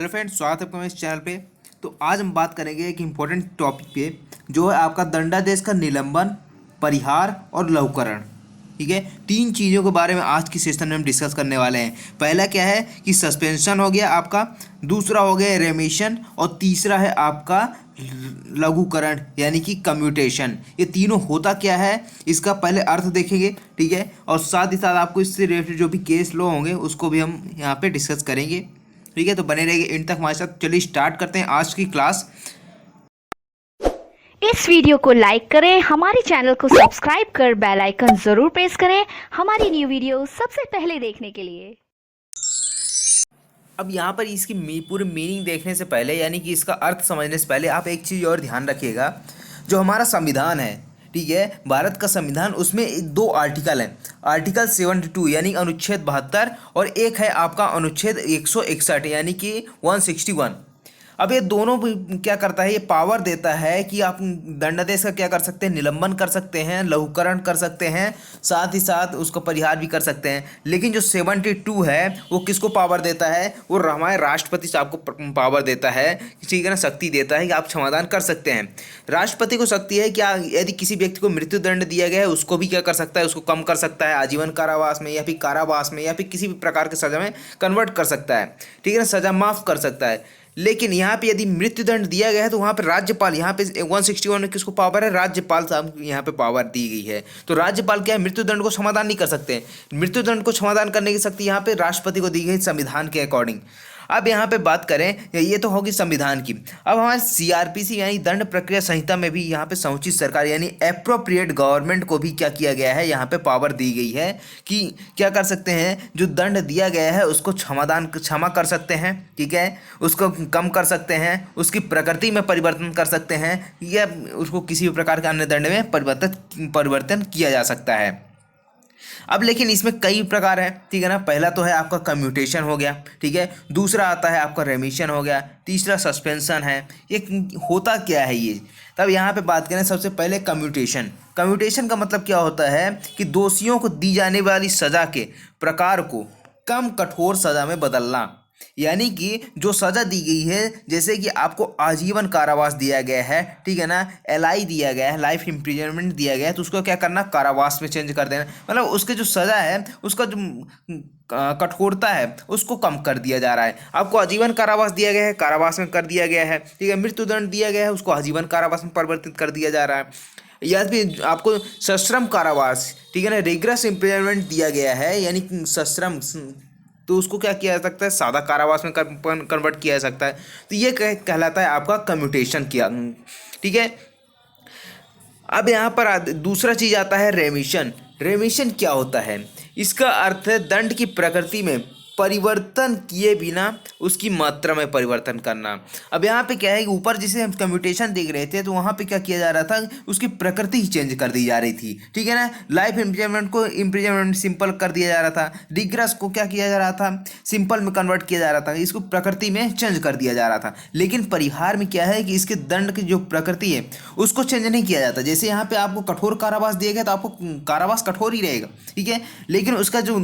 Hello friends, स्वागत है आपका इस चैनल पे। तो आज हम बात करेंगे एक इम्पोर्टेंट टॉपिक पे, जो है आपका दंडादेश का निलंबन, परिहार और लघुकरण। ठीक है, तीन चीज़ों के बारे में आज की सेशन में हम डिस्कस करने वाले हैं। पहला क्या है कि सस्पेंशन हो गया आपका, दूसरा हो गया रेमिशन और तीसरा है आपका लघुकरण यानी कि कम्यूटेशन। ये तीनों होता क्या है, इसका पहले अर्थ देखेंगे। ठीक है, और साथ ही साथ आपको इससे रिलेटेड जो भी केस लॉ होंगे उसको भी हम यहाँ पे डिस्कस करेंगे। ठीक है, तो बने रहिए इन तक हमारे साथ। चलिए स्टार्ट करते हैं आज की क्लास। इस वीडियो को लाइक करें, हमारे चैनल को सब्सक्राइब कर बेल आइकन जरूर प्रेस करें हमारी न्यू वीडियो सबसे पहले देखने के लिए। अब यहाँ पर इसकी पूरी मीनिंग देखने से पहले, यानी कि इसका अर्थ समझने से पहले, आप एक चीज़ और ध्यान रखिएगा। जो हमारा संविधान है, ठीक है, भारत का संविधान, उसमें दो आर्टिकल हैं। आर्टिकल 72 यानी अनुच्छेद 72 और एक है आपका अनुच्छेद 161 यानी कि 161। अब ये दोनों भी क्या करता है, ये पावर देता है कि आप दंडादेश का क्या कर सकते हैं, निलंबन कर सकते हैं, लघुकरण कर सकते हैं, साथ ही साथ उसका परिहार भी कर सकते हैं। लेकिन जो 72 है वो किसको पावर देता है, वो हमारे राष्ट्रपति साहब को पावर देता है, ठीक है ना, शक्ति देता है कि आप समाधान कर सकते हैं। राष्ट्रपति को शक्ति है कि यदि किसी व्यक्ति को मृत्यु दंड दिया गया है उसको भी क्या कर सकता है, उसको कम कर सकता है, आजीवन कारावास में या फिर कारावास में या फिर किसी भी प्रकार की सजा में कन्वर्ट कर सकता है। ठीक है ना, सजा माफ कर सकता है। लेकिन यहाँ पे यदि मृत्युदंड दिया गया है तो वहाँ पे राज्यपाल, यहाँ पे 161 में किसको पावर है, राज्यपाल साहब को यहाँ पे पावर दी गई है। तो राज्यपाल क्या है, मृत्युदंड को समाधान नहीं कर सकते। मृत्युदंड को समाधान करने की शक्ति यहाँ पे राष्ट्रपति को दी गई संविधान के अकॉर्डिंग। अब यहाँ पे बात करें, ये तो होगी संविधान की। अब हमारे सीआरपीसी यानी दंड प्रक्रिया संहिता में भी यहाँ पे समुचित सरकार यानी एप्रोप्रिएट गवर्नमेंट को भी क्या किया गया है, यहाँ पे पावर दी गई है कि क्या कर सकते हैं, जो दंड दिया गया है उसको क्षमा कर सकते हैं। ठीक है, उसको कम कर सकते हैं, उसकी प्रकृति में परिवर्तन कर सकते हैं, या उसको किसी भी प्रकार के अन्य दंड में परिवर्तन किया जा सकता है। अब लेकिन इसमें कई प्रकार हैं। ठीक है ना, पहला तो है आपका कम्यूटेशन हो गया, ठीक है, दूसरा आता है आपका रेमिशन हो गया, तीसरा सस्पेंशन है। ये होता क्या है ये, तब यहाँ पे बात करें सबसे पहले कम्यूटेशन। कम्यूटेशन का मतलब क्या होता है कि दोषियों को दी जाने वाली सजा के प्रकार को कम कठोर सजा में बदलना। यानी कि जो सजा दी गई है, जैसे कि आपको आजीवन कारावास दिया गया है, ठीक है ना, एलआई दिया गया है, लाइफ इम्प्रिजनमेंट दिया गया है, तो उसको क्या करना, कारावास में चेंज कर देना। मतलब उसके जो सजा है उसका जो कठोरता है उसको कम कर दिया जा रहा है। आपको आजीवन कारावास दिया गया है, कारावास में कर दिया गया है। ठीक है, मृत्युदंड दिया गया है, उसको आजीवन कारावास में परिवर्तित कर दिया जा रहा है। या फिर आपको सश्रम कारावास, ठीक है ना, रिग्रेस इम्प्रिजनमेंट दिया गया है, यानी सश्रम, तो उसको क्या किया जा सकता है, सादा कारावास में कन्वर्ट किया जा सकता है। तो ये कहलाता है आपका कम्यूटेशन किया। ठीक है, अब यहाँ पर दूसरा चीज आता है रेमिशन। रेमिशन क्या होता है, इसका अर्थ है दंड की प्रकृति में परिवर्तन किए बिना उसकी मात्रा में परिवर्तन करना। अब यहाँ पे क्या है कि ऊपर जिसे हम कम्यूटेशन देख रहे थे तो वहाँ पे क्या किया जा रहा था, उसकी प्रकृति ही चेंज कर दी जा रही थी। ठीक है ना, लाइफ इम्प्रिजनमेंट को इम्प्रिजनमेंट सिंपल कर दिया जा रहा था, डिग्रेस को क्या किया जा रहा था, सिंपल में कन्वर्ट किया जा रहा था, इसको प्रकृति में चेंज कर दिया जा रहा था। लेकिन परिहार में क्या है कि इसके दंड की जो प्रकृति है उसको चेंज नहीं किया जाता। जैसे यहाँ पे आपको कठोर कारावास दिया गया तो आपको कारावास कठोर ही रहेगा, ठीक है, लेकिन उसका जो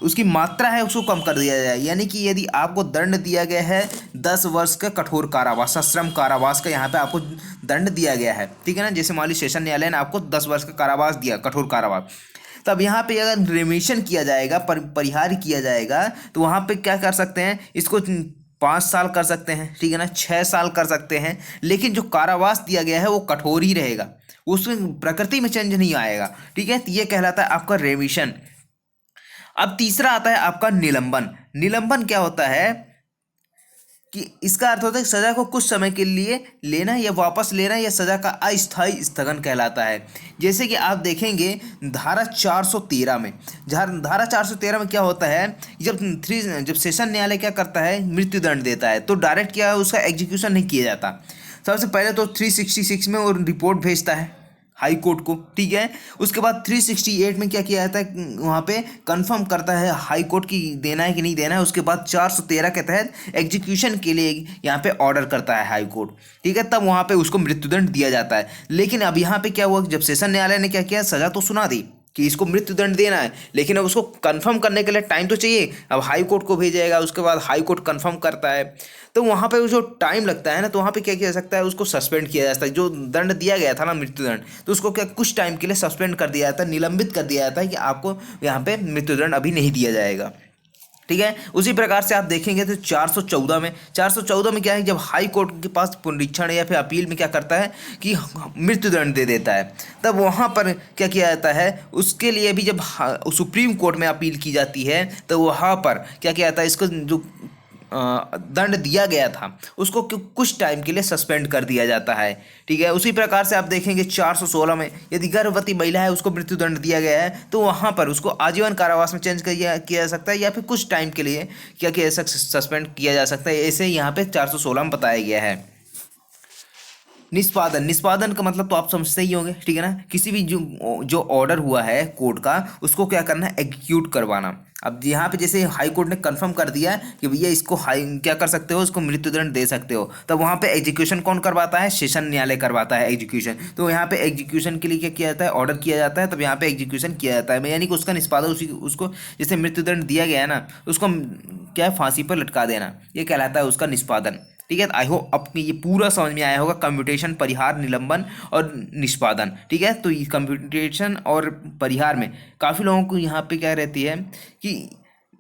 उसकी मात्रा है उसको कम कर दिया जाए। यानी कि यदि आपको दंड दिया गया है 10 वर्ष का कठोर कारावास, सश्रम कारावास का यहाँ पे आपको दंड दिया गया है, ठीक है ना, जैसे मान लीजिए सेशन न्यायालय ने आपको 10 वर्ष का कारावास दिया, कठोर कारावास, तब यहाँ पे अगर रेमिशन किया जाएगा, परिहार किया जाएगा, तो वहाँ पे क्या कर सकते हैं, इसको 5 साल कर सकते हैं, ठीक है ना, 6 साल कर सकते हैं। लेकिन जो कारावास दिया गया है वो कठोर ही रहेगा, उसमें प्रकृति में चेंज नहीं आएगा। ठीक है, तो ये कहलाता है आपका रेमिशन। अब तीसरा आता है आपका निलंबन। निलंबन क्या होता है कि इसका अर्थ होता है सजा को कुछ समय के लिए लेना या वापस लेना, या सजा का अस्थायी स्थगन कहलाता है। जैसे कि आप देखेंगे धारा 413 में, धारा 413 में क्या होता है, जब सेशन न्यायालय क्या करता है, मृत्युदंड देता है, तो डायरेक्ट क्या है, उसका एग्जीक्यूशन नहीं किया जाता। सबसे पहले तो 366 में वो रिपोर्ट भेजता है हाई कोर्ट को, ठीक है, उसके बाद 368 में क्या किया जाता है, वहाँ पे कंफर्म करता है हाई कोर्ट की देना है कि नहीं देना है। उसके बाद 413 के तहत एग्जीक्यूशन के लिए यहाँ पे ऑर्डर करता है हाई कोर्ट, ठीक है, तब वहाँ पे उसको मृत्युदंड दिया जाता है। लेकिन अब यहाँ पे क्या हुआ, जब सेशन न्यायालय ने क्या किया, सजा तो सुना दी, कि इसको मृत्युदंड देना है, लेकिन अब उसको कंफर्म करने के लिए टाइम तो चाहिए। अब हाई कोर्ट को भेजेगा, उसके बाद हाई कोर्ट कंफर्म करता है, तो वहाँ पे जो टाइम लगता है ना, तो वहाँ पे क्या किया जा सकता है, उसको सस्पेंड किया जा सकता है। जो दंड दिया गया था ना मृत्युदंड, तो उसको क्या कुछ टाइम के लिए सस्पेंड कर दिया जाता है, निलंबित कर दिया जाता है कि आपको यहाँ पे मृत्युदंड अभी नहीं दिया जाएगा। ठीक है, उसी प्रकार से आप देखेंगे तो 414 में क्या है, जब हाई कोर्ट के पास पुनरीक्षण या फिर अपील में क्या करता है कि मृत्युदंड दे देता है, तब वहाँ पर क्या किया जाता है, उसके लिए भी जब सुप्रीम कोर्ट में अपील की जाती है, तो वहाँ पर क्या किया जाता है, इसको जो दंड दिया गया था उसको कुछ टाइम के लिए सस्पेंड कर दिया जाता है। ठीक है, उसी प्रकार से आप देखेंगे 416 में यदि गर्भवती महिला है उसको मृत्युदंड दिया गया है, तो वहाँ पर उसको आजीवन कारावास में चेंज किया जा सकता है, या फिर कुछ टाइम के लिए क्या किया जा सकता, सस्पेंड किया जा सकता है। ऐसे यहाँ पे 416 में बताया गया है। निष्पादन का मतलब तो आप समझते ही होंगे, ठीक है ना, किसी भी जो ऑर्डर हुआ है कोर्ट का, उसको क्या करना है, एग्जीक्यूट करवाना। अब यहाँ पे जैसे हाई कोर्ट ने कंफर्म कर दिया कि भैया इसको क्या कर सकते हो, इसको मृत्युदंड दे सकते हो, तब वहाँ पे एग्जीक्यूशन कौन करवाता है, सेशन न्यायालय करवाता है एग्जीक्यूशन। तो यहाँ पे एग्जीक्यूशन के लिए क्या किया जाता है, ऑर्डर किया जाता है, तब यहाँ पे एग्जीक्यूशन किया जाता है, यानी कि उसका निष्पादन उसको जैसे मृत्युदंड दिया गया है ना, उसको क्या है, फांसी पर लटका देना, ये कहलाता है उसका निष्पादन। ठीक है, आई होप आपको ये पूरा समझ में आया होगा, कम्प्यूटेशन, परिहार, निलंबन और निष्पादन। ठीक है, तो ये कम्प्यूटेशन और परिहार में काफ़ी लोगों को यहाँ पे क्या रहती है कि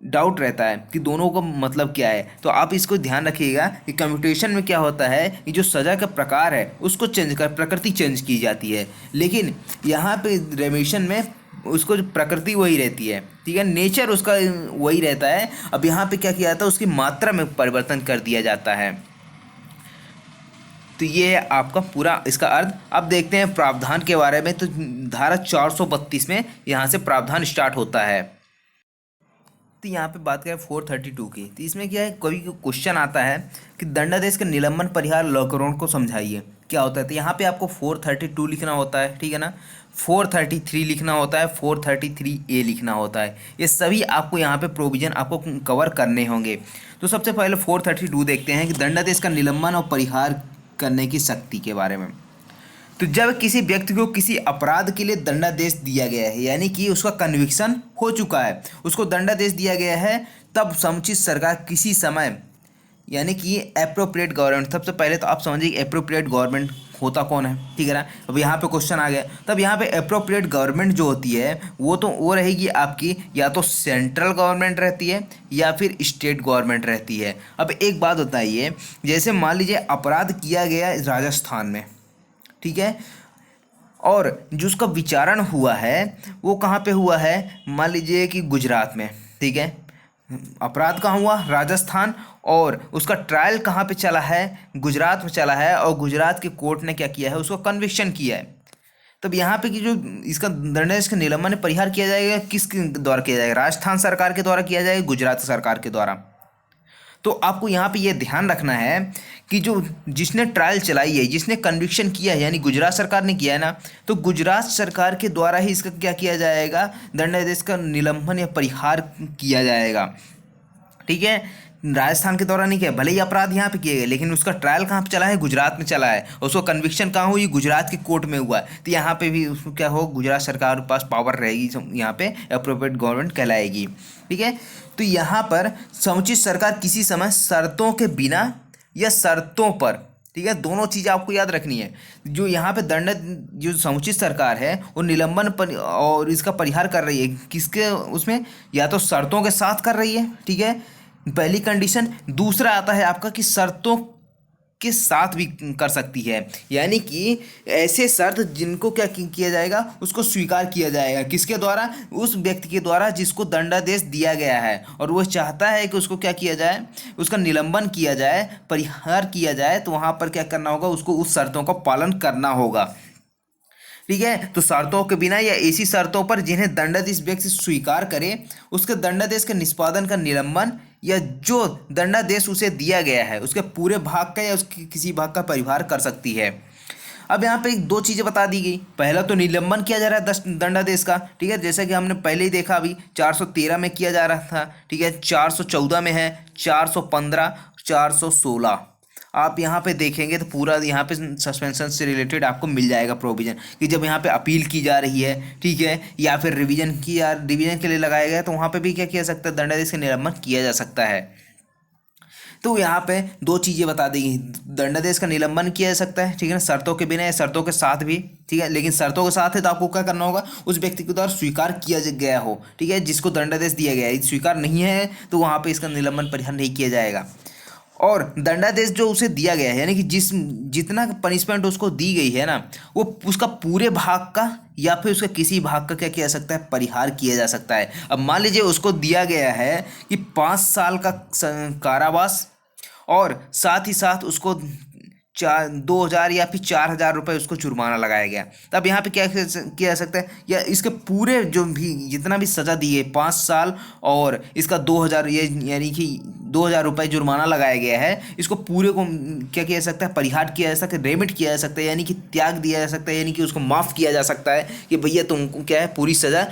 डाउट रहता है कि दोनों का मतलब क्या है। तो आप इसको ध्यान रखिएगा कि कम्प्यूटेशन में क्या होता है कि जो सज़ा का प्रकार है उसको चेंज कर, प्रकृति चेंज की जाती है, लेकिन यहाँ पे रेमिशन में उसको जो प्रकृति वही रहती है। ठीक है, नेचर उसका वही रहता है। अब यहाँ पे क्या किया जाता है, उसकी मात्रा में परिवर्तन कर दिया जाता है। तो ये है आपका पूरा इसका अर्थ। अब देखते हैं प्रावधान के बारे में। तो धारा 432 में यहाँ से प्रावधान स्टार्ट होता है। तो यहाँ पे बात करें 432 की, तो इसमें क्या है, कभी क्वेश्चन आता है कि दंडादेश के निलंबन परिहार लॉकडाउन को समझाइए, क्या होता है। तो यहाँ पे आपको 432 लिखना होता है, ठीक है ना, 433 लिखना होता है, 433A लिखना होता है। ये सभी आपको यहाँ पे प्रोविज़न आपको कवर करने होंगे। तो सबसे पहले 432 देखते हैं कि दंडादेश का निलंबन और परिहार करने की शक्ति के बारे में। तो जब किसी व्यक्ति को किसी अपराध के लिए दंडादेश दिया गया है, यानी कि उसका कन्विक्शन हो चुका है, उसको दंडादेश दिया गया है, तब समुचित सरकार किसी समय, यानी कि एप्रोप्रिएट गवर्नमेंट, सबसे पहले तो आप समझिए एप्रोप्रिएट गवर्नमेंट होता कौन है, ठीक है ना। अब यहाँ पे क्वेश्चन आ गया, तब यहाँ पे एप्रोप्रिएट गवर्नमेंट जो होती है वो रहेगी आपकी, या तो सेंट्रल गवर्नमेंट रहती है या फिर स्टेट गवर्नमेंट रहती है। अब एक बात बताइए, जैसे मान लीजिए अपराध किया गया राजस्थान में, ठीक है, और जो उसका विचारण हुआ है वो कहाँ पे हुआ है, मान लीजिए कि गुजरात में, ठीक है, अपराध कहाँ हुआ, राजस्थान, और उसका ट्रायल कहाँ पे चला है, गुजरात में चला है, और गुजरात के कोर्ट ने क्या किया है, उसको कन्विक्शन किया है। तब यहाँ पे कि जो इसका दंडादेश का निलंबन परिहार किया जाएगा, किसके द्वारा किया जाएगा, राजस्थान सरकार के द्वारा किया जाएगा, गुजरात सरकार के द्वारा। तो आपको यहाँ पे ये ध्यान रखना है कि जो जिसने ट्रायल चलाई है, जिसने कन्विक्शन किया है, यानी गुजरात सरकार ने किया है ना, तो गुजरात सरकार के द्वारा ही इसका क्या किया जाएगा, दंडादेश का निलंबन या परिहार किया जाएगा। ठीक है, राजस्थान के द्वारा नहीं किया, भले ही अपराध यहाँ पे किए गए, लेकिन उसका ट्रायल कहाँ पे चला है, गुजरात में चला है, और उसको कन्विक्शन कहाँ हुई, गुजरात के कोर्ट में हुआ है। तो यहाँ पे भी उसको क्या हो, गुजरात सरकार के पास पावर रहेगी, यहाँ पे अप्रोप्रिएट गवर्नमेंट कहलाएगी। ठीक है, तो यहाँ पर समुचित सरकार किसी समय शर्तों के बिना या शर्तों पर, ठीक है, दोनों चीज़ें आपको याद रखनी है। जो यहाँ पे जो समुचित सरकार है वो निलंबन पर और इसका परिहार कर रही है, किसके उसमें, या तो शर्तों के साथ कर रही है, ठीक है, पहली कंडीशन। दूसरा आता है आपका कि शर्तों के साथ भी कर सकती है, यानी कि ऐसे शर्त जिनको क्या किया जाएगा, उसको स्वीकार किया जाएगा, किसके द्वारा, उस व्यक्ति के द्वारा जिसको दंडादेश दिया गया है, और वो चाहता है कि उसको क्या किया जाए, उसका निलंबन किया जाए, परिहार किया जाए, तो वहाँ पर क्या करना होगा, उसको उस शर्तों का पालन करना होगा। ठीक है, तो शर्तों के बिना या ऐसी शर्तों पर जिन्हें दंडादेश व्यक्ति स्वीकार करे, उसके दंडादेश के निष्पादन का निलंबन या जो दंडादेश उसे दिया गया है उसके पूरे भाग का या उसके किसी भाग का परिहार कर सकती है। अब यहाँ पे दो चीज़ें बता दी गई, पहला तो निलंबन किया जा रहा है दंडादेश का, ठीक है, जैसा कि हमने पहले ही देखा, अभी 413 में किया जा रहा था, ठीक है, 414 में है, 415, 416। आप यहाँ पे देखेंगे तो पूरा यहाँ पे सस्पेंशन से रिलेटेड आपको मिल जाएगा प्रोविजन कि जब यहाँ पे अपील की जा रही है, ठीक है, या फिर रिवीजन के लिए लगाया गया, तो वहाँ पे भी क्या किया सकता है, दंडादेश का निलंबन किया जा सकता है। तो यहाँ पे दो चीज़ें बता देंगी, दंडादेश का निलंबन किया जा सकता है, ठीक है ना, शर्तों के बिना या शर्तों के साथ भी, ठीक है, लेकिन शर्तों के साथ है तो आपको क्या करना होगा, उस व्यक्ति के द्वारा स्वीकार किया गया हो, ठीक है, जिसको दंडादेश दिया गया है। स्वीकार नहीं है तो वहाँ पे इसका निलंबन परिहार नहीं किया जाएगा। और दंडादेश जो उसे दिया गया है, यानी कि जितना पनिशमेंट उसको दी गई है ना, वो उसका पूरे भाग का या फिर उसका किसी भाग का क्या किया जा सकता है, परिहार किया जा सकता है। अब मान लीजिए उसको दिया गया है कि 5 साल का कारावास और साथ ही साथ उसको 2,000 या फिर 4,000 रुपये उसको जुर्माना लगाया गया, तब यहाँ पे क्या किया जा सकता है, या इसके पूरे जो भी जितना भी सज़ा दी है 5 साल और इसका 2,000 ये यानी कि 2,000 रुपये जुर्माना लगाया गया है, इसको पूरे को क्या किया जा सकता है, परिहार किया जा सकता है, रेमिट किया जा सकता है, यानी कि त्याग दिया जा सकता है, यानी कि उसको माफ़ किया जा सकता है कि भैया तुमको क्या है, पूरी सज़ा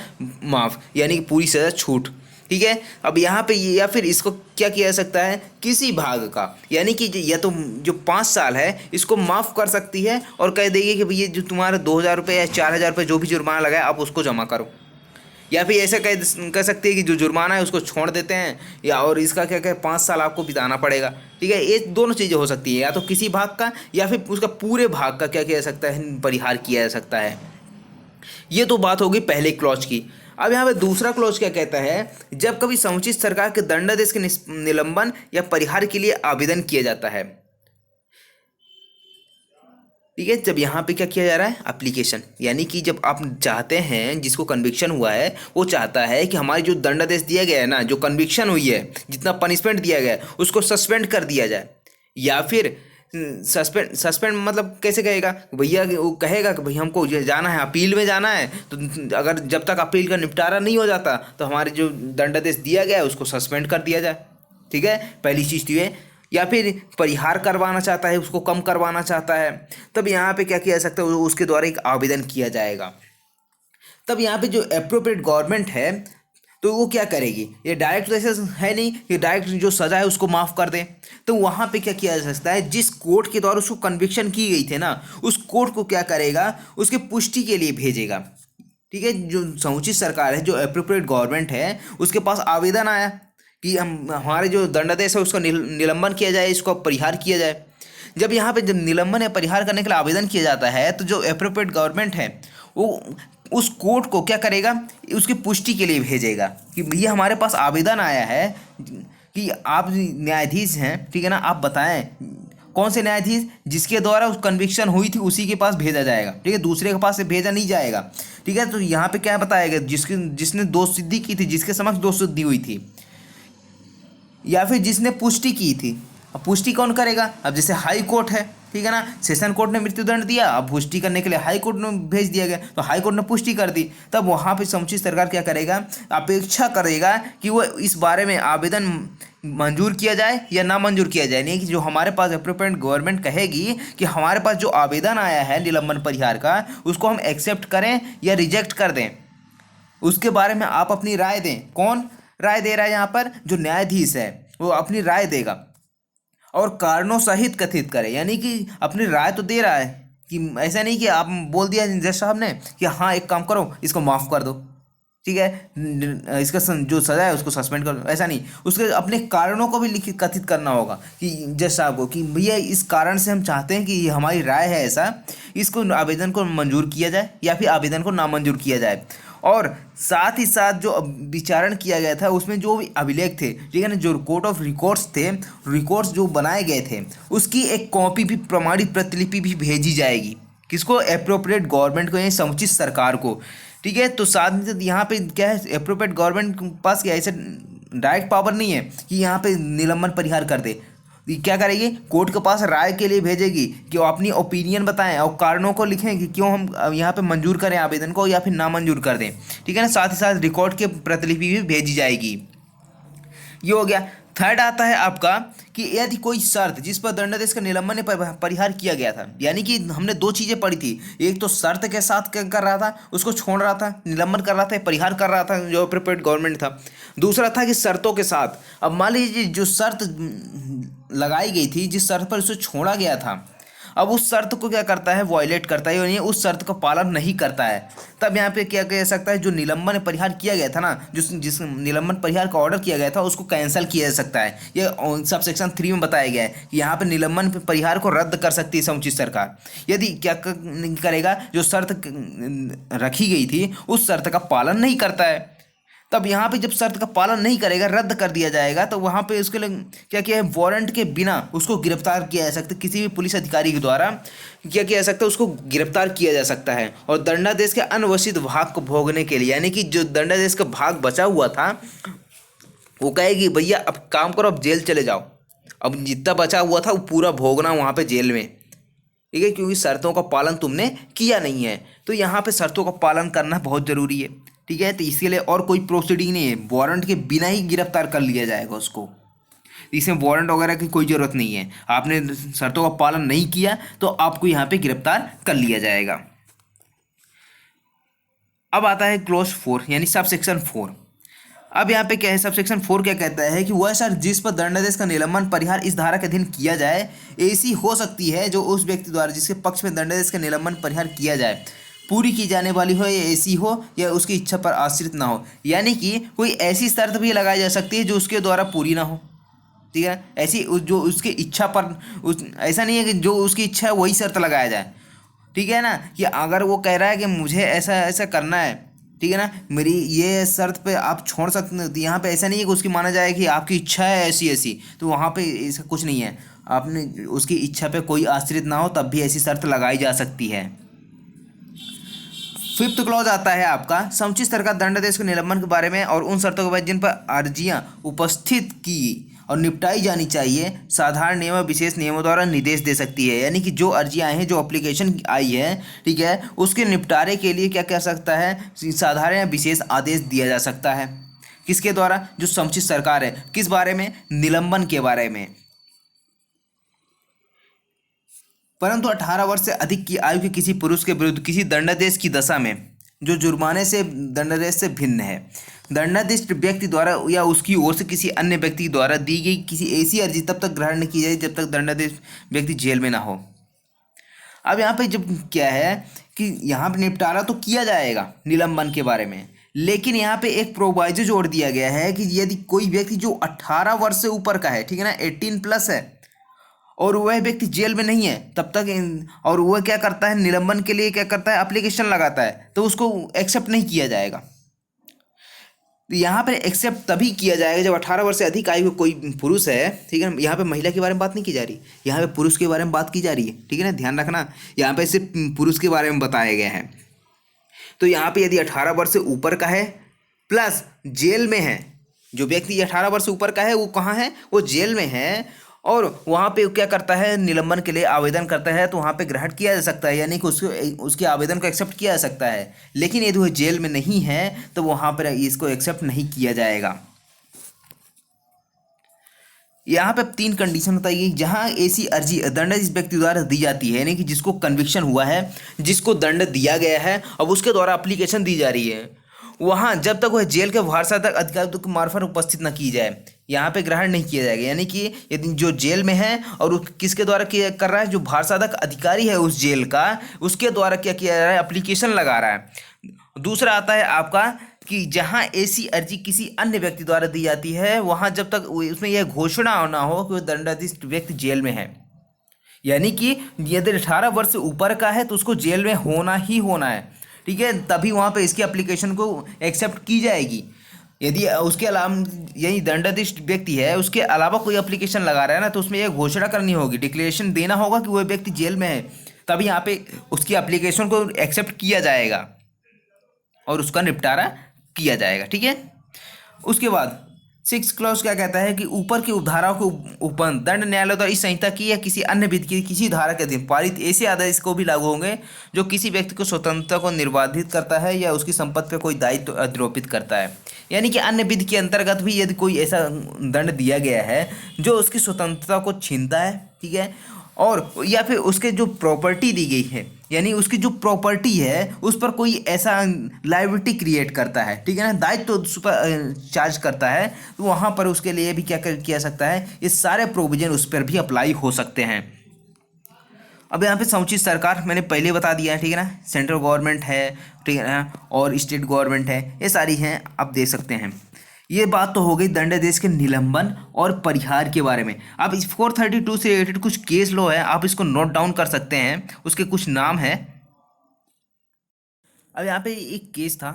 माफ़, यानी कि पूरी सज़ा छूट, ठीक है। अब यहाँ पे या फिर इसको क्या किया जा सकता है, किसी भाग का, यानी कि या तो जो 5 साल है इसको माफ़ कर सकती है और कह देगी कि भैया जो तुम्हारे 2,000 रुपये या 4,000 रुपये जो भी जुर्माना लगाए आप उसको जमा करो, या फिर ऐसा कह सकती है कि जो जुर्माना है उसको छोड़ देते हैं, या और इसका क्या क्या 5 साल आपको बिताना पड़ेगा, ठीक है। ये दोनों चीज़ें हो सकती है, या तो किसी भाग का या फिर उसका पूरे भाग का क्या किया जा सकता है, परिहार किया जा सकता है। ये तो बात होगी पहले क्लॉज की। अब यहाँ पे दूसरा क्लॉज क्या कहता है, जब कभी समुचित सरकार के दंडादेश के निलंबन या परिहार के लिए आवेदन किया जाता है, ठीक है, जब यहाँ पे क्या किया जा रहा है, एप्लीकेशन, यानी कि जब आप चाहते हैं, जिसको कन्विक्शन हुआ है वो चाहता है कि हमारी जो दंडादेश दिया गया है ना, जो कन्विक्शन हुई है, जितना पनिशमेंट दिया गया है उसको सस्पेंड कर दिया जाए, या फिर सस्पेंड मतलब कैसे कहेगा भैया, वो कहेगा कि भैया हमको ये जाना है, अपील में जाना है, तो अगर जब तक अपील का निपटारा नहीं हो जाता तो हमारे जो दंडादेश दिया गया है उसको सस्पेंड कर दिया जाए, ठीक है, पहली चीज़ तो ये। या फिर परिहार करवाना चाहता है, उसको कम करवाना चाहता है, तब यहाँ पे क्या किया जा सकता है, उसके द्वारा एक आवेदन किया जाएगा। तब यहाँ पे जो एप्रोप्रिएट गवर्नमेंट है तो वो क्या करेगी, ये डायरेक्ट तो ऐसा है नहीं कि डायरेक्ट जो सज़ा है उसको माफ़ कर दे, तो वहाँ पे क्या किया जा सकता है, जिस कोर्ट के द्वारा उसको कन्विक्शन की गई थी ना, उस कोर्ट को क्या करेगा, उसके पुष्टि के लिए भेजेगा, ठीक है। जो समुचित सरकार है, जो एप्रोप्रिएट गवर्नमेंट है, उसके पास आवेदन आया कि हमारे जो दंडादेश है उसका निलंबन किया जाए, इसको परिहार किया जाए। जब यहाँ पे जब निलंबन या परिहार करने के लिए आवेदन किया जाता है, तो जो एप्रोप्रिएट गवर्नमेंट है वो उस कोर्ट को क्या करेगा, उसकी पुष्टि के लिए भेजेगा कि भैया हमारे पास आवेदन आया है कि आप न्यायाधीश हैं, ठीक है ना, आप बताएं कौन से न्यायाधीश जिसके द्वारा उस कन्विक्शन हुई थी उसी के पास भेजा जाएगा, ठीक है, दूसरे के पास से भेजा नहीं जाएगा, ठीक है। तो यहाँ पे क्या बताएगा, जिसने दोष सिद्धि की थी, जिसके समक्ष दोष सिद्धि हुई थी, या फिर जिसने पुष्टि की थी। अब पुष्टि कौन करेगा, अब जैसे हाई कोर्ट है, ठीक है ना, सेशन कोर्ट ने मृत्युदंड दिया, अब पुष्टि करने के लिए हाई कोर्ट में भेज दिया गया, तो हाई कोर्ट ने पुष्टि कर दी, तब वहाँ पे समुचित सरकार क्या करेगा, अपेक्षा करेगा कि वो इस बारे में आवेदन मंजूर किया जाए या ना मंजूर किया जाए, नहीं कि जो हमारे पास एप्रोप्रिएट गवर्नमेंट कहेगी कि हमारे पास जो आवेदन आया है निलंबन परिहार का, उसको हम एक्सेप्ट करें या रिजेक्ट कर दें, उसके बारे में आप अपनी राय दें। कौन राय दे रहा है यहाँ पर, जो न्यायाधीश है वो अपनी राय देगा और कारणों सहित कथित करे, यानी कि अपनी राय तो दे रहा है, कि ऐसा नहीं कि आप बोल दिया जज साहब ने कि हाँ एक काम करो इसको माफ़ कर दो, ठीक है, इसका जो सज़ा है उसको सस्पेंड कर दो, ऐसा नहीं, उसके अपने कारणों को भी लिखित कथित करना होगा कि जज साहब को कि भैया इस कारण से हम चाहते हैं कि ये हमारी राय है ऐसा, इसको आवेदन को मंजूर किया जाए या फिर आवेदन को नामंजूर किया जाए। और साथ ही साथ जो विचारण किया गया था उसमें जो भी अभिलेख थे, ठीक है ना, जो कोर्ट ऑफ रिकॉर्ड्स थे, रिकॉर्ड्स जो बनाए गए थे उसकी एक कॉपी भी, प्रमाणित प्रतिलिपि भी भेजी जाएगी, किसको, एप्रोप्रिएट गवर्नमेंट को, यानी समुचित सरकार को, ठीक है। तो साथ ही साथ यहाँ पे क्या है, एप्रोप्रिएट गवर्नमेंट के पास क्या ऐसे डायरेक्ट पावर नहीं है कि यहाँ पे निलंबन परिहार कर दे, क्या करेगी, कोर्ट के पास राय के लिए भेजेगी कि वो अपनी ओपिनियन बताएं और कारणों को लिखें कि क्यों हम यहाँ पे मंजूर करें आवेदन को या फिर ना मंजूर कर दें, ठीक है ना। साथ ही साथ रिकॉर्ड की प्रतिलिपि भी भेजी जाएगी। ये हो गया। थर्ड आता है आपका कि यदि कोई शर्त जिस पर दंडादेश का निलंबन या परिहार किया गया था, यानी कि हमने दो चीज़ें पढ़ी थी, एक तो शर्त के साथ क्या कर रहा था, उसको छोड़ रहा था, निलंबन कर रहा था, परिहार कर रहा था जो एप्रोप्रिएट गवर्नमेंट था, दूसरा था कि शर्तों के साथ। अब मान लीजिए जो शर्त लगाई गई थी, जिस शर्त पर उसे छोड़ा गया था, अब उस शर्त को क्या करता है, वॉयलेट करता है, यानी उस शर्त का पालन नहीं करता है, तब यहाँ पे क्या कह सकता है, जो निलंबन परिहार किया गया था ना, जिस निलंबन परिहार का ऑर्डर किया गया था उसको कैंसिल किया जा सकता है। ये सब सेक्शन 3 में बताया गया है कि यहाँ पे निलंबन परिहार को रद्द कर सकती है समुचित सरकार, यदि क्या करेगा, जो शर्त रखी गई थी उस शर्त का पालन नहीं करता है। तब यहाँ पे जब शर्त का पालन नहीं करेगा, रद्द कर दिया जाएगा, तो वहाँ पे उसके लिए क्या किया है, वारंट के बिना उसको गिरफ्तार किया जा सकता है, किसी भी पुलिस अधिकारी के द्वारा क्या किया जा सकता है, उसको गिरफ्तार किया जा सकता है। और दंडादेश के अनवशित भाग को भोगने के लिए, यानी कि जो दंडादेश का भाग बचा हुआ था वो कहेगी भैया अब काम करो, अब जेल चले जाओ, अब जितना बचा हुआ था वो पूरा भोगना वहाँ पर जेल में, ठीक है, क्योंकि शर्तों का पालन तुमने किया नहीं है। तो यहाँ पे शर्तों का पालन करना बहुत ज़रूरी है, ठीक है। तो इसके लिए और कोई प्रोसीडिंग नहीं है, वारंट के बिना ही गिरफ्तार कर लिया जाएगा उसको, इसमें वारंट वगैरह की कोई ज़रूरत नहीं है। आपने शर्तों का पालन नहीं किया तो आपको यहाँ पे गिरफ्तार कर लिया जाएगा। अब आता है क्लॉज 4 यानी सब सेक्शन 4। अब यहाँ पे क्या है, सब सेक्शन 4 क्या कहता है कि वह शर्त जिस पर दंडादेश का निलंबन परिहार इस धारा के अधीन किया जाए ऐसी हो सकती है जो उस व्यक्ति द्वारा जिसके पक्ष में दंडादेश का निलंबन परिहार किया जाए पूरी की जाने वाली हो या ऐसी हो या उसकी इच्छा पर आश्रित ना हो। यानी कि कोई ऐसी शर्त भी लगाई जा सकती है जो उसके द्वारा पूरी ना हो, ठीक है, ऐसी जो उसकी इच्छा पर ऐसा नहीं है कि जो उसकी इच्छा है वही शर्त लगाया जाए, ठीक है ना, कि अगर वो कह रहा है कि मुझे ऐसा ऐसा करना है, ठीक है ना, मेरी ये शर्त पे आप छोड़ सकते, यहाँ पे ऐसा नहीं है कि उसकी माना जाए कि आपकी इच्छा है ऐसी ऐसी, तो वहाँ पे ऐसा कुछ नहीं है, आपने उसकी इच्छा पे कोई आश्रित ना हो तब भी ऐसी शर्त लगाई जा सकती है। 5th क्लॉज आता है आपका, समुचित सरकार दंडादेश के निलंबन के बारे में और उन शर्तों के बाद जिन पर अर्जियां उपस्थित की और निपटाई जानी चाहिए साधारण नियम और विशेष नियमों द्वारा निर्देश दे सकती है। यानी कि जो अर्जियां हैं, जो एप्लीकेशन आई है, ठीक है, उसके निपटारे के लिए क्या कर सकता है, साधारण या विशेष आदेश दिया जा सकता है। किसके द्वारा, जो समुचित सरकार है, किस बारे में, निलंबन के बारे में। परंतु 18 वर्ष से अधिक की आयु के किसी पुरुष के विरुद्ध किसी दंडादेश की दशा में जो जुर्माने से दंडादेश से भिन्न है, दंडादेश व्यक्ति द्वारा या उसकी ओर से किसी अन्य व्यक्ति द्वारा दी गई किसी ऐसी अर्जी तब तक ग्रहण नहीं की जाए जब तक दंडादेश व्यक्ति जेल में ना हो। अब यहाँ पे जब क्या है कि यहाँ पे निपटारा तो किया जाएगा निलंबन के बारे में, लेकिन यहाँ पे एक प्रोवाइजो जोड़ दिया गया है कि यदि कोई व्यक्ति जो 18 वर्ष से ऊपर का है, ठीक है ना, 18+ है, और वह व्यक्ति जेल में नहीं है तब तक, और वह क्या करता है, निलंबन के लिए क्या करता है, एप्लीकेशन लगाता है, तो उसको एक्सेप्ट नहीं किया जाएगा। तो यहाँ पर एक्सेप्ट तभी किया जाएगा जब 18 वर्ष से अधिक आयु का कोई पुरुष है, ठीक है, यहाँ पे महिला के बारे में बात नहीं की जा रही, यहाँ पे पुरुष के बारे में बात की जा रही है, ठीक है ना, ध्यान रखना, यहाँ पे सिर्फ पुरुष के बारे में बताया गया है। तो यहाँ पे यदि 18 वर्ष से ऊपर का है प्लस जेल में है, जो व्यक्ति 18 वर्ष से ऊपर का है वो कहाँ है, वो जेल में है, और वहाँ पे क्या करता है, निलंबन के लिए आवेदन करता है, तो वहाँ पे ग्रहण किया जा सकता है, यानी कि उसके आवेदन को एक्सेप्ट किया जा सकता है। लेकिन यदि वह जेल में नहीं है तो वहाँ पर इसको एक्सेप्ट नहीं किया जाएगा। यहाँ पे 3 कंडीशन बताइए जहाँ ऐसी अर्जी दंड इस व्यक्ति द्वारा दी जाती है, यानी कि जिसको कन्विक्शन हुआ है, जिसको दंड दिया गया है, अब उसके द्वारा एप्लीकेशन दी जा रही है, वहाँ जब तक वह जेल के भारसाधक अधिकारी के मार्फत उपस्थित न की जाए, यहाँ पे ग्रहण नहीं किया जाएगा। यानी कि यदि जो जेल में है और किसके द्वारा किया कर रहा है, जो भारसाधक अधिकारी है उस जेल का, उसके द्वारा क्या किया जा रहा है, एप्लीकेशन लगा रहा है। दूसरा आता है आपका कि जहाँ ऐसी अर्जी किसी अन्य व्यक्ति द्वारा दी जाती है, वहाँ जब तक उसमें यह घोषणा ना हो कि वह दंडाधीश व्यक्ति जेल में है, यानी कि यदि 18 वर्ष से ऊपर का है तो उसको जेल में होना ही होना है, ठीक है, तभी वहाँ पे इसकी एप्लीकेशन को एक्सेप्ट की जाएगी। यदि उसके अलावा यही दंडाधीश व्यक्ति है उसके अलावा कोई एप्लीकेशन लगा रहा है ना, तो उसमें यह घोषणा करनी होगी, डिक्लेरेशन देना होगा कि वह व्यक्ति जेल में है, तभी यहाँ पे उसकी एप्लीकेशन को एक्सेप्ट किया जाएगा और उसका निपटारा किया जाएगा, ठीक है। उसके बाद 6 क्लॉज क्या कहता है कि ऊपर की उपधाराओं के उपबंध दंड न्यायालय द्वारा इस संहिता की या किसी अन्य विधि की किसी धारा के अधीन पारित ऐसे आदेश को भी लागू होंगे जो किसी व्यक्ति को स्वतंत्रता को निर्बाधित करता है या उसकी संपत्ति पर कोई दायित्व आरोपित करता है। यानी कि अन्य विधि के अंतर्गत भी यदि कोई ऐसा दंड दिया गया है जो उसकी स्वतंत्रता को छीनता है, ठीक है, और या फिर उसके जो प्रॉपर्टी दी गई है, यानी उसकी जो प्रॉपर्टी है उस पर कोई ऐसा लायबिलिटी क्रिएट करता है, ठीक है ना, दायित्व तो उस पर चार्ज करता है, तो वहाँ पर उसके लिए भी क्या किया सकता है, ये सारे प्रोविजन उस पर भी अप्लाई हो सकते हैं। अब यहाँ पे समुचित सरकार मैंने पहले बता दिया है, ठीक है ना, सेंट्रल गवर्नमेंट है, ठीक है ना, और स्टेट गवर्नमेंट है, ये सारी हैं, आप देख सकते हैं। ये बात तो हो गई दंडादेश के निलंबन और परिहार के बारे में। अब इस 432 से रिलेटेड कुछ केस लॉ है, आप इसको नोट डाउन कर सकते हैं, उसके कुछ नाम है। अब यहाँ पे एक केस था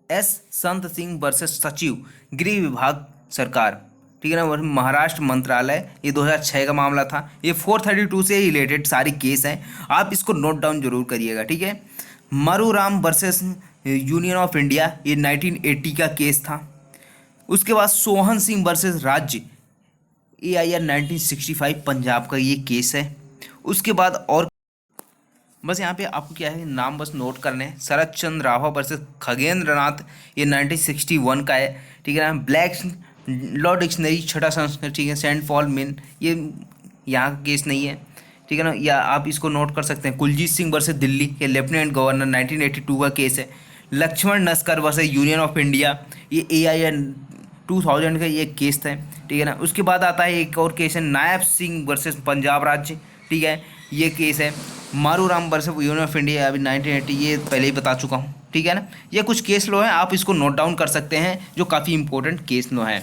एस संत सिंह वर्सेस सचिव गृह विभाग सरकार, ठीक है ना, महाराष्ट्र मंत्रालय, ये 2006 का मामला था। ये 432 से रिलेटेड सारी केस हैं, आप इसको नोट डाउन जरूर करिएगा, ठीक है। मरुराम वर्सेस यूनियन ऑफ इंडिया, ये 1980 का केस था। उसके बाद सोहन सिंह वर्सेस राज्य AIR 1965 पंजाब का ये केस है। उसके बाद और बस यहाँ पे आपको क्या है, नाम बस नोट करने हैं। शरद चंद्र राभा वर्सेस खगेंद्र नाथ, ये 1961 का है, ठीक है ना। ब्लैक लॉ डिक्शनरी छठा संस्करण, ठीक है। सेंट पॉल मिन, ये यहाँ का केस नहीं है, ठीक है ना, या आप इसको नोट कर सकते हैं। कुलजीत सिंह वर्सेस दिल्ली, ये लेफ्टिनेंट गवर्नर 1982 का केस है। Lakshman Naskar versus union of India, ये AIR 2000 का ये केस था, ठीक है ना। उसके बाद आता है एक और केस है नायब सिंह वर्सेस पंजाब राज्य, ठीक है, ये केस है। मारूराम वर्सेस यूनियन ऑफ इंडिया, अभी 1980, ये पहले ही बता चुका हूँ, ठीक है ना। ये कुछ केस लॉ है, आप इसको नोट डाउन कर सकते हैं, जो काफ़ी इंपॉर्टेंट केस लॉ है।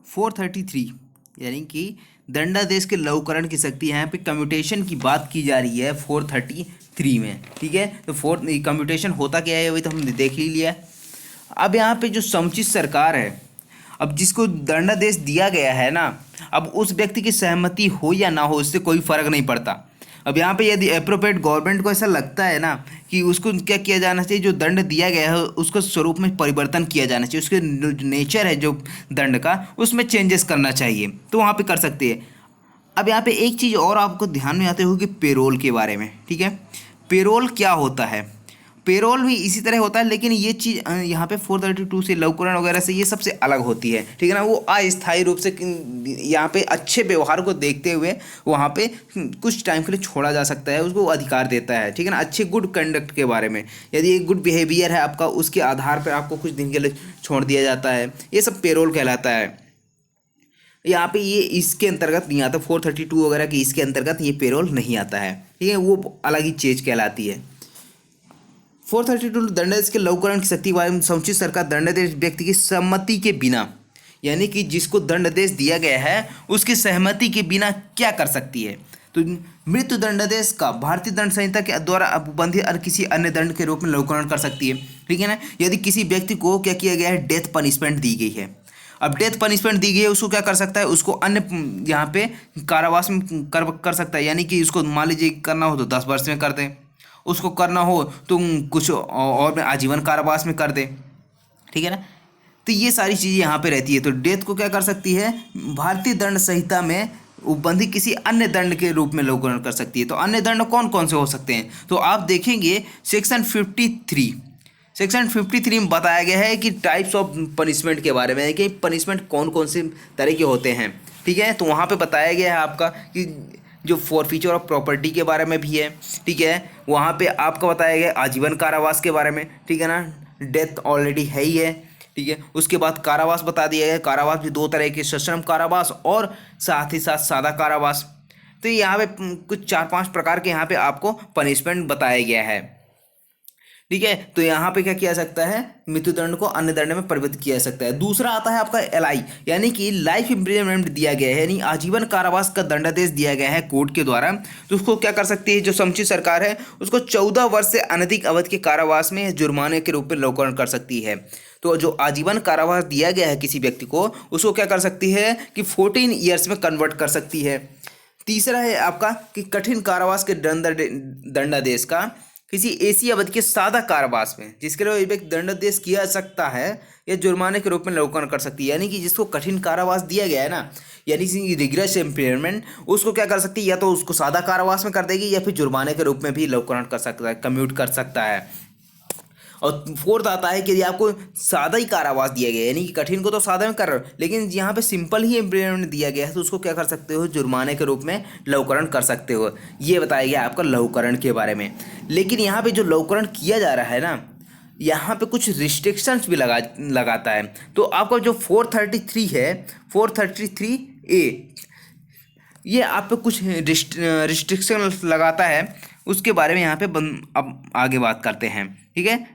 433 यानी कि दंडादेश के लघुकरण की शक्ति, यहाँ पे कम्यूटेशन की बात की जा रही है 433 में, ठीक है। तो कम्यूटेशन होता क्या है वही तो हमने देख ही लिया। अब यहाँ पे जो समुचित सरकार है, अब जिसको दंडादेश दिया गया है ना, अब उस व्यक्ति की सहमति हो या ना हो, इससे कोई फर्क नहीं पड़ता। अब यहाँ पे यदि एप्रोप्रिएट गवर्नमेंट को ऐसा लगता है ना कि उसको क्या किया जाना चाहिए, जो दंड दिया गया है उसको स्वरूप में परिवर्तन किया जाना चाहिए, उसके नेचर है जो दंड का, उसमें चेंजेस करना चाहिए, तो वहाँ पे कर सकते हैं। अब यहाँ पे एक चीज़ और आपको ध्यान में आते होगी पेरोल के बारे में, ठीक है। पेरोल क्या होता है, पेरोल भी इसी तरह होता है, लेकिन ये चीज़ यहाँ पे 432 से लघुकरण वगैरह से ये सबसे अलग होती है, ठीक है ना। वो अस्थायी रूप से यहाँ पे अच्छे व्यवहार को देखते हुए वहाँ पे कुछ टाइम के लिए छोड़ा जा सकता है, उसको अधिकार देता है, ठीक है ना। अच्छे गुड कंडक्ट के बारे में, यदि एक गुड बिहेवियर है आपका, उसके आधार पर आपको कुछ दिन के लिए छोड़ दिया जाता है, ये सब पेरोल कहलाता है। यहाँ पे ये इसके अंतर्गत नहीं आता, 432 वगैरह की इसके अंतर्गत ये पेरोल नहीं आता है, ठीक है, वो अलग ही चीज़ कहलाती है। 432 दंडादेश के लघुकरण की शक्ति वाले समुचित सरकार दंडादेश व्यक्ति की सहमति के बिना, यानी कि जिसको दंडादेश दिया गया है उसकी सहमति के बिना क्या कर सकती है, तो मृत्यु दंडादेश का भारतीय दंड संहिता के द्वारा उपबंधित और किसी अन्य दंड के रूप में लघुकरण कर सकती है, ठीक है ना। यदि किसी व्यक्ति को क्या किया गया है, डेथ पनिशमेंट दी गई है, अब डेथ पनिशमेंट दी गई है, उसको क्या कर सकता है, उसको अन्य यहाँ पे कारावास में कर सकता है, यानी कि उसको मान लीजिए करना हो तो 10 वर्ष में कर दें, उसको करना हो तो कुछ और में आजीवन कारावास में कर दे, ठीक है ना। तो ये सारी चीज़ें यहाँ पे रहती है। तो डेथ को क्या कर सकती है, भारतीय दंड संहिता में उपबंधित किसी अन्य दंड के रूप में लघुकरण कर सकती है। तो अन्य दंड कौन कौन से हो सकते हैं, तो आप देखेंगे सेक्शन 53 में बताया गया है कि टाइप्स ऑफ पनिशमेंट के बारे में, कि पनिशमेंट कौन कौन से तरह के होते हैं, ठीक है। तो वहाँ पे बताया गया है आपका कि जो फॉरफीचर ऑफ प्रॉपर्टी के बारे में भी है, ठीक है। वहाँ पे आपको बताया गया आजीवन कारावास के बारे में, ठीक है ना, डेथ ऑलरेडी है ही है, ठीक है। उसके बाद कारावास बता दिया गया, कारावास भी 2 तरह के, सश्रम कारावास और साथ ही साथ सादा कारावास। तो यहाँ पे कुछ 4-5 प्रकार के यहाँ पे आपको पनिशमेंट बताया गया है, ठीक है। तो यहाँ पे क्या किया सकता है, मृत्युदंड को अन्य दंड में परिवर्तित किया जा सकता है। दूसरा आता है आपका LI, यानी कि लाइफ इम्प्रिजनमेंट दिया गया है, यानी आजीवन कारावास का दंडादेश दिया गया है कोर्ट के द्वारा, तो उसको क्या कर सकती है, जो समुचित सरकार है उसको 14 वर्ष से अनधिक अवधि के कारावास में जुर्माने के रूप में लघुकरण कर सकती है। तो जो आजीवन कारावास दिया गया है किसी व्यक्ति को, उसको क्या कर सकती है कि 14 ईयर्स में कन्वर्ट कर सकती है। तीसरा है आपका कि कठिन कारावास के दंडादेश का किसी ऐसी अवधि के सादा कारावास में जिसके लिए व्यक्ति दंडादेश किया जा सकता है या जुर्माने के रूप में लघुकरण कर सकती है, यानी कि जिसको कठिन कारावास दिया गया है ना, यानी रिग्रेस इम्पेयरमेंट, उसको क्या कर सकती है, या तो उसको सादा कारावास में कर देगी या फिर जुर्माने के रूप में भी लघुकरण कर सकता है, कम्यूट कर सकता है। और फोर्थ आता है कि यदि आपको सादा ही कारावास दिया गया है, यानी कि कठिन को तो सादा में कर रहे हो, लेकिन यहाँ पे सिंपल ही इम्प्लीमेंट दिया गया है, तो उसको क्या कर सकते हो, जुर्माने के रूप में लघुकरण कर सकते हो। ये बताया गया आपका लघुकरण के बारे में। लेकिन यहाँ पे जो लघुकरण किया जा रहा है ना, यहाँ पे कुछ रिस्ट्रिक्शंस भी लगाता है। तो आपका जो 433 है, 433A, ये आप पे कुछ रिस्ट्रिक्शन लगाता है, उसके बारे में यहाँ पे अब आगे बात करते हैं, ठीक है।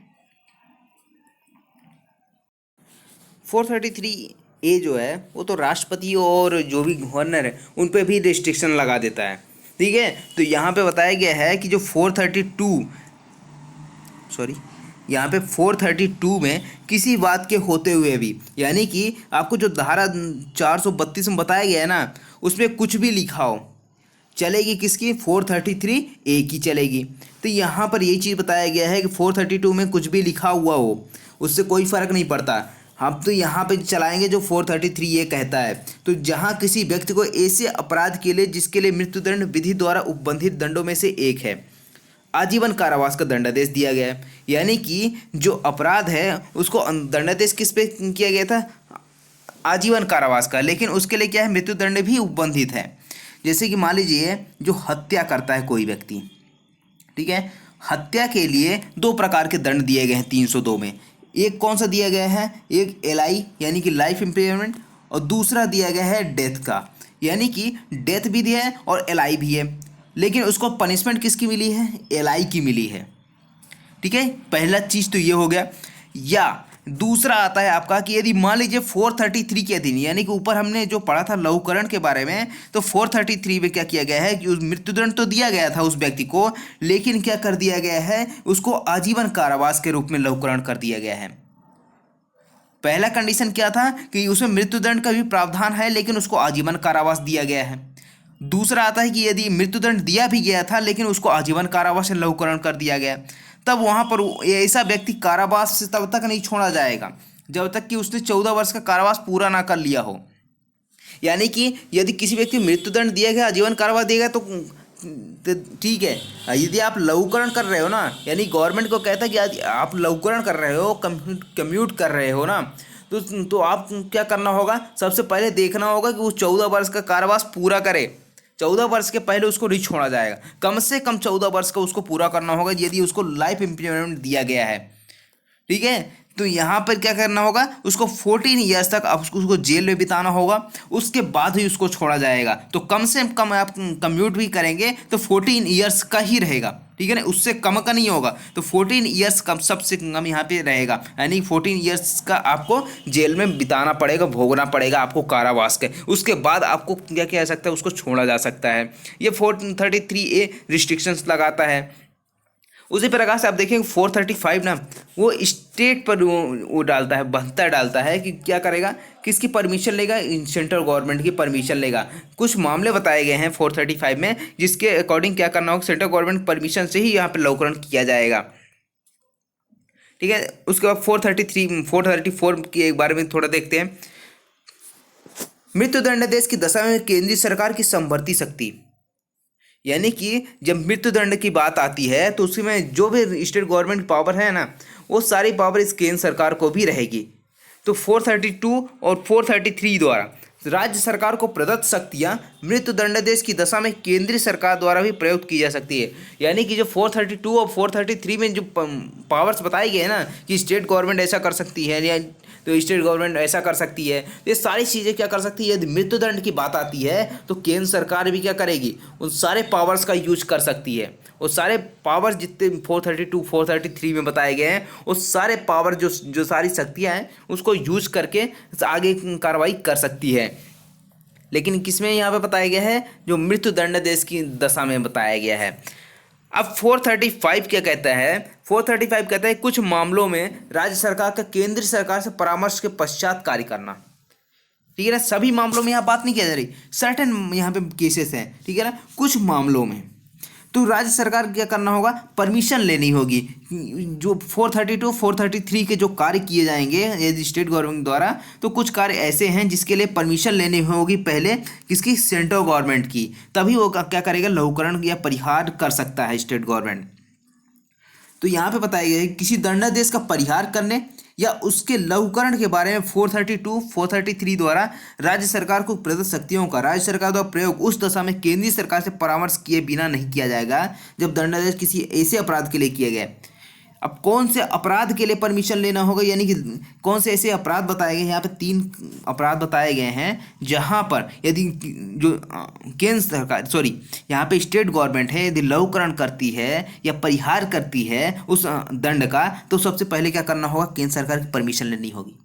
433A जो है वो तो राष्ट्रपति और जो भी गवर्नर है उन पे भी रिस्ट्रिक्शन लगा देता है, ठीक है। तो यहाँ पे बताया गया है कि जो 432 में किसी बात के होते हुए भी, यानी कि आपको जो धारा 432 में बताया गया है ना, उसमें कुछ भी लिखा हो चलेगी, किसकी, 433A की चलेगी। तो यहाँ पर यही चीज़ बताया गया है कि 432 में कुछ भी लिखा हुआ हो उससे कोई फ़र्क नहीं पड़ता, हम तो यहाँ पे चलाएंगे जो 433A कहता है। तो जहाँ किसी व्यक्ति को ऐसे अपराध के लिए जिसके लिए मृत्युदंड विधि द्वारा उपबंधित दंडों में से एक है, आजीवन कारावास का दंडादेश दिया गया है। यानी कि जो अपराध है उसको दंडादेश किस पे किया गया था, आजीवन कारावास का, लेकिन उसके लिए क्या है, मृत्युदंड भी उपबंधित है। जैसे कि मान लीजिए जो हत्या करता है कोई व्यक्ति, ठीक है, हत्या के लिए दो प्रकार के दंड दिए गए हैं 302 में। एक कौन सा दिया गया है, एक LI यानी कि लाइफ इम्प्रिजनमेंट, और दूसरा दिया गया है डेथ का, यानी कि डेथ भी दिया है और LI भी है, लेकिन उसको पनिशमेंट किसकी मिली है, LI की मिली है, ठीक है। पहला चीज़ तो ये हो गया। या दूसरा आता है आपका कि यदि मान लीजिए 433 के अधीन, यानी कि ऊपर हमने जो पढ़ा था लघुकरण के बारे में, तो 433 में क्या किया गया है कि उस मृत्युदंड तो दिया गया था उस व्यक्ति को, लेकिन क्या कर दिया गया है, उसको आजीवन कारावास के रूप में लघुकरण कर दिया गया है। पहला कंडीशन क्या था कि उसमें मृत्युदंड का भी प्रावधान है, लेकिन उसको आजीवन कारावास दिया गया है। दूसरा आता है कि यदि मृत्युदंड दिया भी गया था लेकिन उसको आजीवन कारावास से लघुकरण कर दिया गया, तब वहाँ पर ऐसा व्यक्ति कारावास से तब तक नहीं छोड़ा जाएगा जब तक कि उसने 14 वर्ष का कारावास पूरा ना कर लिया हो। यानी कि यदि किसी व्यक्ति मृत्युदंड दिया गया, आजीवन कारावास दिया गया, तो ठीक है। यदि आप लघुकरण कर रहे हो ना, यानी गवर्नमेंट को कहता है कि यदि आप लघुकरण कर रहे हो, कम्यूट कर रहे हो ना, तो आप क्या करना होगा, सबसे पहले देखना होगा कि वो 14 वर्ष का कारावास पूरा करे। 14 वर्ष के पहले उसको नहीं छोड़ा जाएगा, कम से कम 14 वर्ष का उसको पूरा करना होगा यदि उसको लाइफ इम्प्रिजनमेंट दिया गया है, ठीक है। तो यहाँ पर क्या करना होगा, उसको 14 ईयर्स तक आप उसको जेल में बिताना होगा, उसके बाद ही उसको छोड़ा जाएगा। तो कम से कम आप कम्यूट भी करेंगे तो 14 ईयर्स का ही रहेगा, ठीक है ना, उससे कम का नहीं होगा। तो 14 ईयर्स कम, सबसे कम यहाँ पे रहेगा, यानी 14 ईयर्स का आपको जेल में बिताना पड़ेगा, भोगना पड़ेगा आपको कारावास के। उसके बाद आपको क्या किया जा सकता है, उसको छोड़ा जा सकता है। ये 433A रिस्ट्रिक्शंस लगाता है। उसी प्रकार से आप देखेंगे 435 ना, वो स्टेट पर वो डालता है, बंधता डालता है कि क्या करेगा, किसकी परमिशन लेगा, सेंट्रल गवर्नमेंट की परमिशन लेगा। कुछ मामले बताए गए हैं 435 में जिसके अकॉर्डिंग क्या करना होगा, सेंट्रल गवर्नमेंट परमिशन से ही यहाँ पे लघुकरण किया जाएगा, ठीक है। उसके बाद 434 के एक बारे में थोड़ा देखते हैं। मृत्युदंडादेश की दशा में केंद्रीय सरकार की समवर्ती शक्ति, यानी कि जब मृत्युदंड की बात आती है तो उसमें जो भी स्टेट गवर्नमेंट पावर है ना, वो सारी पावर इस केंद्र सरकार को भी रहेगी। तो 432 और 433 द्वारा राज्य सरकार को प्रदत्त शक्तियाँ मृत्युदंडादेश की दशा में केंद्रीय सरकार द्वारा भी प्रयुक्त की जा सकती है। यानी कि जो 432 और 433 में जो पावर्स बताई गए हैं ना कि स्टेट गवर्नमेंट ऐसा कर सकती है या तो स्टेट गवर्नमेंट ऐसा कर सकती है, तो ये सारी चीज़ें क्या कर सकती है। यदि मृत्युदंड की बात आती है तो केंद्र सरकार भी क्या करेगी, उन सारे पावर्स का यूज कर सकती है। वो सारे पावर्स जितने 432 433 में बताए गए हैं, वो सारे पावर जो सारी शक्तियाँ हैं उसको यूज करके आगे कार्रवाई कर सकती है। लेकिन किसमें यहाँ पे बताया गया है, जो मृत्युदंडादेश की दशा में बताया गया है। अब 435 क्या कहता है, 435 कहता है कुछ मामलों में राज्य सरकार का केंद्र सरकार से परामर्श के पश्चात कार्य करना, ठीक है ना। सभी मामलों में यहाँ बात नहीं की जा रही, सर्टेन यहाँ पे केसेस हैं, ठीक है ना। कुछ मामलों में तो राज्य सरकार क्या करना होगा, परमिशन लेनी होगी। जो 432 433 के जो कार्य किए जाएंगे यदि स्टेट गवर्नमेंट द्वारा, तो कुछ कार्य ऐसे हैं जिसके लिए परमिशन लेनी होगी पहले किसकी, सेंट्रल गवर्नमेंट की, तभी वो क्या करेगा, लघुकरण या परिहार कर सकता है स्टेट गवर्नमेंट। तो यहाँ पे बताया गया है किसी दंडादेश का परिहार करने या उसके लघुकरण के बारे में 432 433 द्वारा राज्य सरकार को प्रदत्त शक्तियों का राज्य सरकार द्वारा प्रयोग उस दशा में केंद्रीय सरकार से परामर्श किए बिना नहीं किया जाएगा जब दंडादेश किसी ऐसे अपराध के लिए किया गया है। अब कौन से अपराध के लिए परमिशन लेना होगा, यानी कि कौन से ऐसे अपराध बताए गए हैं। यहाँ पे 3 अपराध बताए गए हैं जहाँ पर यदि जो केंद्र सरकार यहाँ पे स्टेट गवर्नमेंट है यदि लघुकरण करती है या परिहार करती है उस दंड का, तो सबसे पहले क्या करना होगा, केंद्र सरकार की परमिशन लेनी होगी।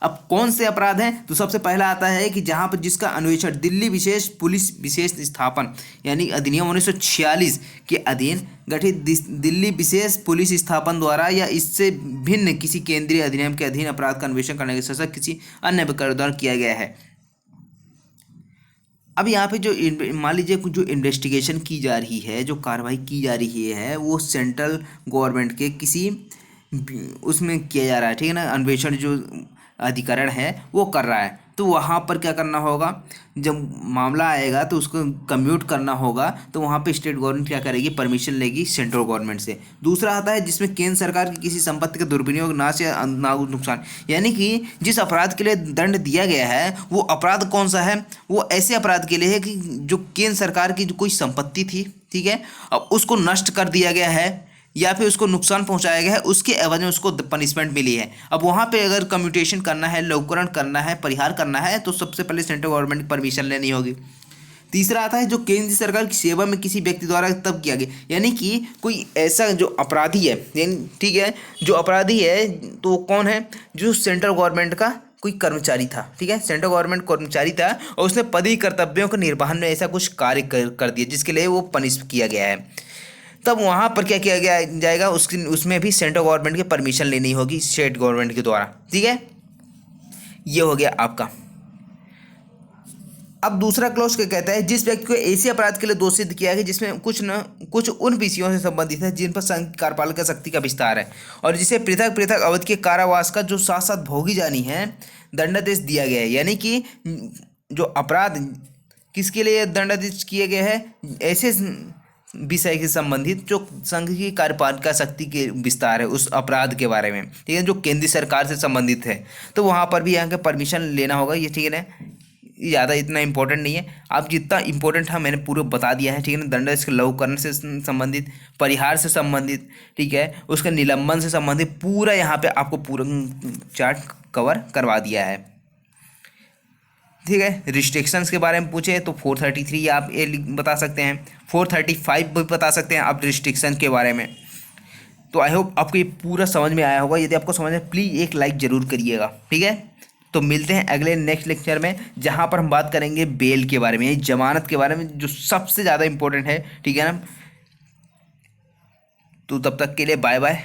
अब कौन से अपराध हैं, तो सबसे पहला आता है कि जहां पर जिसका अन्वेषण दिल्ली विशेष पुलिस विशेष स्थापन यानी अधिनियम 1946 के अधीन गठित दिल्ली विशेष पुलिस स्थापन द्वारा या इससे भिन्न किसी केंद्रीय अधिनियम के अधीन अपराध का अन्वेषण करने के साथ किसी अन्य प्रकार द्वारा किया गया है। अब यहाँ पे जो मान लीजिए कुछ जो इन्वेस्टिगेशन की जा रही है, जो कार्रवाई की जा रही है, वो सेंट्रल गवर्नमेंट के किसी उसमें किया जा रहा है, ठीक है ना, अन्वेषण जो अधिकरण है वो कर रहा है, तो वहाँ पर क्या करना होगा, जब मामला आएगा तो उसको कम्यूट करना होगा, तो वहाँ पे स्टेट गवर्नमेंट क्या करेगी, परमिशन लेगी सेंट्रल गवर्नमेंट से। दूसरा आता है जिसमें केंद्र सरकार की किसी संपत्ति का दुर्विनियोग, नाश या नुकसान, यानी कि जिस अपराध के लिए दंड दिया गया है वो अपराध कौन सा है, वो ऐसे अपराध के लिए है कि जो केंद्र सरकार की जो कोई संपत्ति थी, ठीक है, अब उसको नष्ट कर दिया गया है या फिर उसको नुकसान पहुंचाया गया है, उसके एवज में उसको पनिशमेंट मिली है। अब वहाँ पे अगर कम्यूटेशन करना है, लघुकरण करना है, परिहार करना है, तो सबसे पहले सेंट्रल गवर्नमेंट की परमिशन लेनी होगी। तीसरा आता है जो केंद्र सरकार की सेवा में किसी व्यक्ति द्वारा तब किया गया, यानी कि कोई ऐसा जो अपराधी है, ठीक है, जो अपराधी है तो कौन है, जो सेंट्रल गवर्नमेंट का कोई कर्मचारी था, ठीक है, सेंट्रल गवर्नमेंट कर्मचारी था और उसने पदवी कर्तव्यों के निर्वहन में ऐसा कुछ कार्य कर दिया जिसके लिए वो पनिश किया गया है, तब वहाँ पर क्या किया गया जाएगा, उसमें भी सेंट्रल गवर्नमेंट की परमिशन लेनी होगी स्टेट गवर्नमेंट के द्वारा, ठीक है। ये हो गया आपका। अब दूसरा क्लॉज क्या कहता है, जिस व्यक्ति को ऐसे अपराध के लिए दोषी किया गया जिसमें कुछ उन विषयों से संबंधित है जिन पर संघ की कार्यपालिका शक्ति का विस्तार है और जिसे पृथक पृथक अवधि के कारावास का जो साथ साथ भोगी जानी है दंडादेश दिया गया है, यानी कि जो अपराध किसके लिए दंडादेश किए गए हैं, ऐसे विषय से संबंधित जो संघ की कार्यपालिका शक्ति के विस्तार है उस अपराध के बारे में, ठीक है, जो केंद्रीय सरकार से संबंधित है, तो वहाँ पर भी यहाँ के परमिशन लेना होगा। ये ठीक है, ज़्यादा इतना इंपॉर्टेंट नहीं है, आप जितना इंपॉर्टेंट था मैंने पूरा बता दिया है, ठीक है ना। दंडादेश के लघुकरण से संबंधित, परिहार से संबंधित, ठीक है, उसके निलंबन से संबंधित पूरा यहाँ पे आपको पूरा चार्ट कवर करवा दिया है, ठीक है। रिस्ट्रिक्शंस के बारे में पूछे तो 433 आप ये बता सकते हैं, 435 भी बता सकते हैं आप रिस्ट्रिक्शन के बारे में। तो आई होप आपको ये पूरा समझ में आया होगा। यदि आपको समझ में, प्लीज़ एक लाइक ज़रूर करिएगा, ठीक है। तो मिलते हैं अगले नेक्स्ट लेक्चर में जहाँ पर हम बात करेंगे बेल के बारे में, जमानत के बारे में, जो सबसे ज़्यादा इंपॉर्टेंट है, ठीक है ना। तो तब तक के लिए बाय बाय।